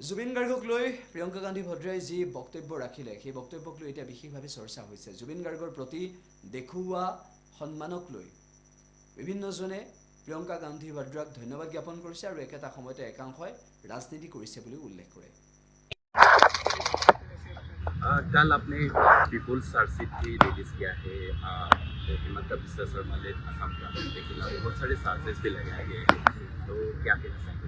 জুবিন গাৰ্গক লৈ প্ৰিয়ংকা গান্ধী ভদ্ৰাই যি বক্তব্য ৰাখিলে সেই বক্তব্যক লৈ এতিয়া বিশেষভাৱে চৰ্চা হৈছে। জুবিন গাৰ্গৰ প্ৰতি দেখুওৱা সন্মানক লৈ বিভিন্নজনে প্ৰিয়ংকা গান্ধী ভদ্ৰাক ধন্যবাদ জ্ঞাপন কৰিছে আৰু একেটা সময়তে একাংশই ৰাজনীতি কৰিছে বুলি উল্লেখ কৰে। कल आपने पीपुल्स चार्जशीट भी रिलीज किया है। हिमंत बिस्वा शर्मा ने असम क्रांति के खिलाफ बहुत सारे चार्जेस भी लगाए गए हैं, तो क्या कहना चाहेंगे?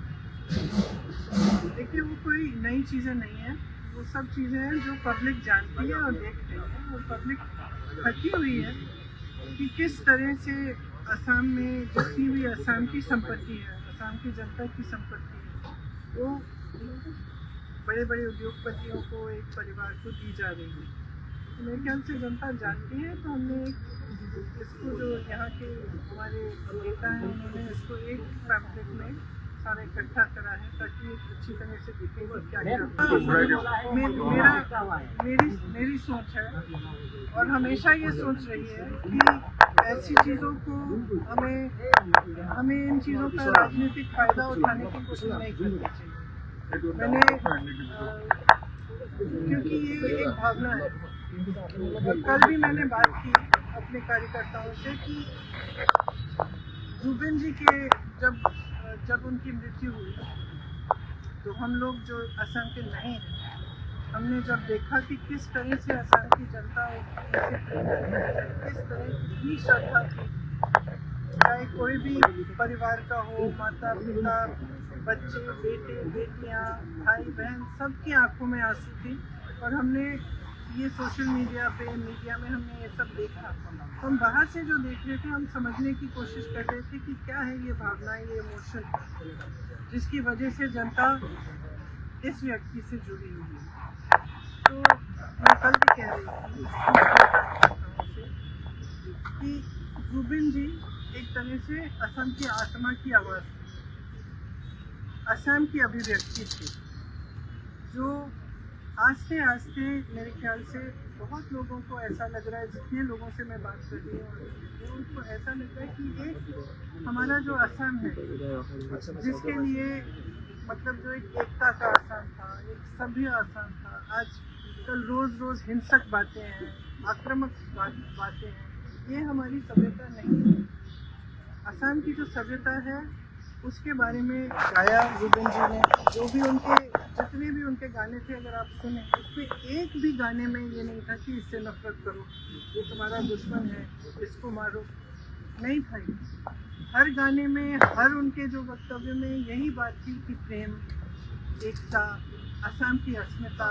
देखिए, वो कोई नई चीज़ें नहीं है, वो सब चीज़ें हैं जो पब्लिक जानती है और देख रही है। और पब्लिक थकी हुई है कि किस तरह से असम में जितनी भी असम की संपत्ति है, असम की जनता की संपत्ति है, वो बड़े बड़े उद्योगपतियों को, एक परिवार को दी जा रही है। तो मेरे ख्याल से जनता जानती है, तो हमने इसको जो यहाँ के हमारे नेता हैं उन्होंने इसको एक पैम्पलेट में सारा इकट्ठा करा है ताकि अच्छी तरह से दिखे कि क्या क्या मेरी सोच है और हमेशा ये सोच रही है कि ऐसी चीज़ों को हमें इन चीज़ों का राजनीतिक फायदा उठाने की कोशिश नहीं करनी चाहिए। मैंने क्योंकि ये एक भावना है और कल भी मैंने बात की अपने कार्यकर्ताओं से कि जुबिन जी के जब उनकी मृत्यु हुई तो हम लोग जो असम के नहीं हैं, हमने जब देखा कि किस तरह से असम की जनता किस तरह की श्रद्धा थी, चाहे कोई भी परिवार का हो, माता पिता, बच्चे, बेटे बेटियां, भाई बहन, सबकी आंखों में आंसू थी। और हमने ये सोशल मीडिया पे, मीडिया में हमने ये सब देखा। हम बाहर से जो देख रहे थे, हम समझने की कोशिश कर रहे थे कि क्या है ये भावना, ये इमोशन जिसकी वजह से जनता इस व्यक्ति से जुड़ी हुई है। तो मैं कल भी कह रही थी कि जुबिन जी एक तरह से असम की आत्मा की आवाज़ थी, असम की अभिव्यक्ति थी, जो आस्ते आस्ते मेरे ख्याल से बहुत लोगों को ऐसा लग रहा है, जितने लोगों से मैं बात कर रही हूँ उनको ऐसा लग रहा है कि एक हमारा जो असम है, जिसके लिए मतलब जो एक एकता का असम था, एक सभ्य असम था, आज कल रोज़ रोज़ हिंसक बातें हैं, आक्रामक बातें हैं, ये हमारी सभ्यता नहीं है। असम की जो सभ्यता है उसके बारे में गाया जुबिन जी ने। जो भी जितने भी उनके गाने थे, अगर आप सुने, उसमें एक भी गाने में ये नहीं था कि इससे नफरत करो, ये तुम्हारा दुश्मन है, इसको मारो, नहीं था ये। हर गाने में, हर उनके जो वक्तव्य में यही बात थी कि प्रेम, एकता, असम की अस्मिता,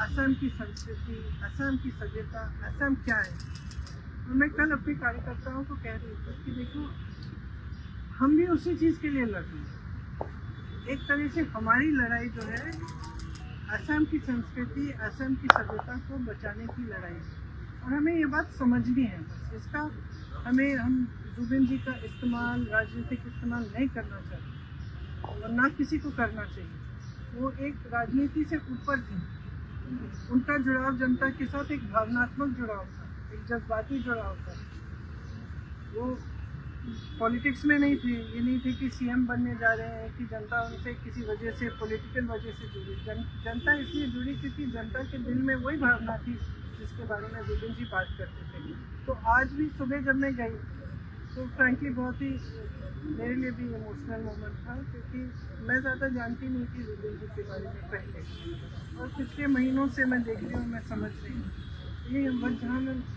असम की संस्कृति, असम की सभ्यता, असम क्या है। और मैं कल अपने कार्यकर्ताओं को कह रही थी कि देखो, हम भी उसी चीज़ के लिए लड़ रहे हैं। एक तरह से हमारी लड़ाई जो है असम की संस्कृति, असम की सभ्यता को बचाने की लड़ाई है और हमें ये बात समझनी है। बस इसका हम जुबिन जी का इस्तेमाल, राजनीतिक इस्तेमाल नहीं करना चाहिए और ना किसी को करना चाहिए। वो एक राजनीति से ऊपर थे, उनका जुड़ाव जनता के साथ एक भावनात्मक जुड़ाव था, एक जज्बाती जुड़ाव था। वो पॉलिटिक्स में नहीं थे, ये नहीं थे कि सीएम बनने जा रहे हैं कि जनता उनसे किसी वजह से, पॉलिटिकल वजह से जुड़ी। जनता इसलिए जुड़ी क्योंकि जनता के दिल में वही भावना थी जिसके बारे में जुबिन जी बात करते थे। तो आज भी सुबह जब मैं गई तो फ्रैंकली बहुत ही मेरे लिए भी इमोशनल मोमेंट था, क्योंकि मैं ज़्यादा जानती नहीं थी जुबिन जी के बारे में पहले, और पिछले महीनों से मैं देख रही हूँ, मैं समझ रही हूँ। ये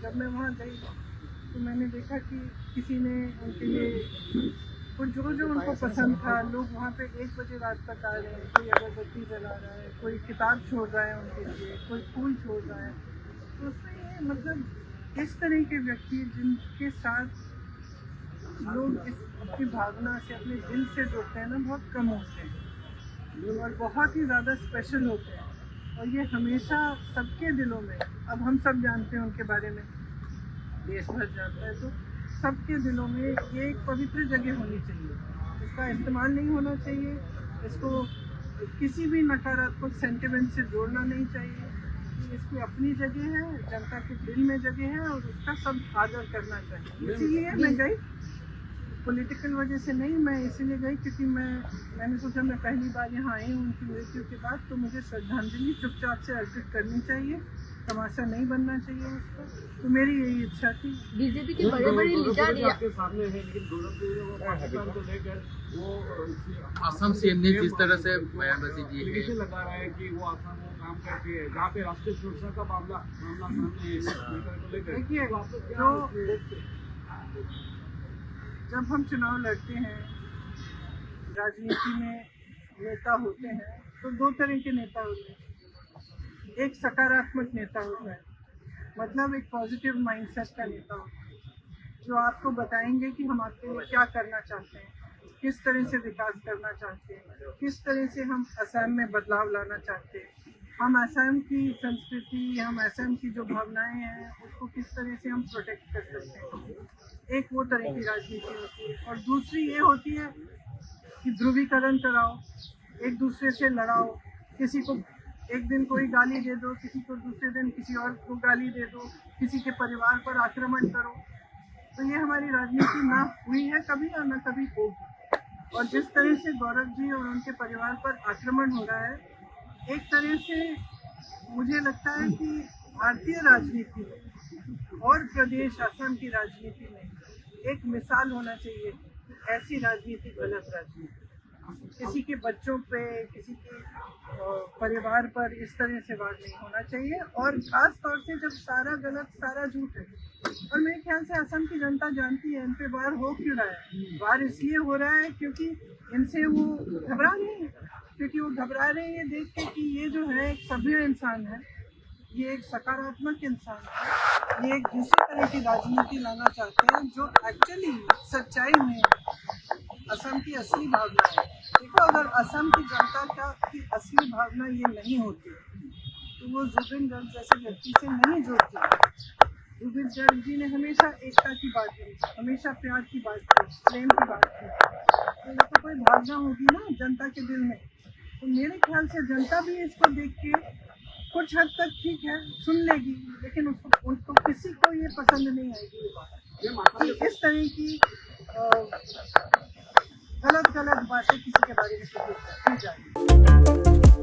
जब मैं वहाँ गई तो मैंने देखा कि किसी ने उनके लिए जो उनको पसंद था, लोग वहाँ पे 1 बजे रात तक आ रहे हैं, कोई अगरबत्ती जला रहा है, कोई किताब छोड़ रहा है उनके लिए, कोई फूल छोड़ रहा है। तो उसमें ये मतलब इस तरह के व्यक्ति जिनके साथ लोग अपनी भावना से, अपने दिल से जुड़ते हैं ना, बहुत कम होते हैं और बहुत ही ज़्यादा स्पेशल होते हैं। और ये हमेशा सबके दिलों में, अब हम सब जानते हैं उनके बारे में, देश भर जानता है, तो सबके दिलों में ये एक पवित्र जगह होनी चाहिए। इसका इस्तेमाल नहीं होना चाहिए, इसको किसी भी नकारात्मक सेंटिमेंट से जोड़ना नहीं चाहिए। इसकी अपनी जगह है, जनता के दिल में जगह है और उसका सब आदर करना चाहिए। इसीलिए मैं गई पॉलिटिकल वजह से नहीं, मैं इसीलिए गई क्योंकि मैंने सोचा मैं पहली बार यहाँ आई हूँ उनकी मृत्यु के बाद, तो मुझे श्रद्धांजलि चुपचाप से अर्पित करनी चाहिए, तमाशा नहीं बनना चाहिए उसका। तो मेरी यही इच्छा थी। बीजेपी के बड़े बड़े लीडर आपके सामने है, लेकिन गोरखपुर वो पाकिस्तान को लेकर वो असम सीएम ने जिस तरह से बयानबाजी दी है, इसे लगा रहा है कि वो असम वो काम करके है जहाँ पे राष्ट्रीय सुरक्षा का मामला सामने है को लेकर। देखिए, तो आपको क्या जो जब हम चुनाव लड़ते हैं, राजनीति में नेता होते हैं, तो दो तरह के नेता होते हैं। एक सकारात्मक नेता होता है, मतलब एक पॉजिटिव माइंडसेट का नेता होता है, जो आपको बताएंगे कि हम आपके लिए क्या करना चाहते हैं, किस तरह से विकास करना चाहते हैं, किस तरह से हम असम में बदलाव लाना चाहते हैं, हम असम की संस्कृति, हम असम की जो भावनाएं हैं उसको किस तरह से हम प्रोटेक्ट कर सकते हैं। एक वो तरह की राजनीति होती है। और दूसरी ये होती है कि ध्रुवीकरण कराओ, एक दूसरे से लड़ाओ, किसी को एक दिन कोई गाली दे दो, किसी को दूसरे दिन किसी और को गाली दे दो, किसी के परिवार पर आक्रमण करो। तो ये हमारी राजनीति ना हुई है कभी और ना कभी होगी। और जिस तरह से गौरव जी और उनके परिवार पर आक्रमण हो रहा है, एक तरह से मुझे लगता है कि भारतीय राजनीति में और प्रदेश असम की राजनीति में एक मिसाल होना चाहिए। ऐसी राजनीति गलत राजनीति, किसी के बच्चों पे, किसी के परिवार पर इस तरह से वार नहीं होना चाहिए। और खास तौर से जब सारा गलत, सारा झूठ है। और मेरे ख्याल से असम की जनता जानती है इन पे वार हो क्यों रहा है। वार इसलिए हो रहा है क्योंकि इनसे वो घबरा रहे हैं, क्योंकि वो घबरा रहे हैं ये देख के कि ये जो है एक सभ्य इंसान है, ये एक सकारात्मक इंसान है, ये एक दूसरी तरह की राजनीति लाना चाहते हैं जो एक्चुअली सच्चाई में असम की असली भावना है। देखो, अगर असम की जनता की असली भावना ये नहीं होती तो वो जुबिन गर्ग जैसे व्यक्ति से नहीं जुड़ती। जुबिन गर्ग जी ने हमेशा एकता की बात की, हमेशा प्यार की बात की, प्रेम की बात की। तो ये तो कोई भावना होगी ना जनता के दिल में। तो मेरे ख्याल से जनता भी इसको देख के कुछ हद तक ठीक है सुन लेगी, लेकिन उनको किसी को ये पसंद नहीं आएगी ये बात कि इस तरह की गलत बातें किसी के बारे में की जाएगी।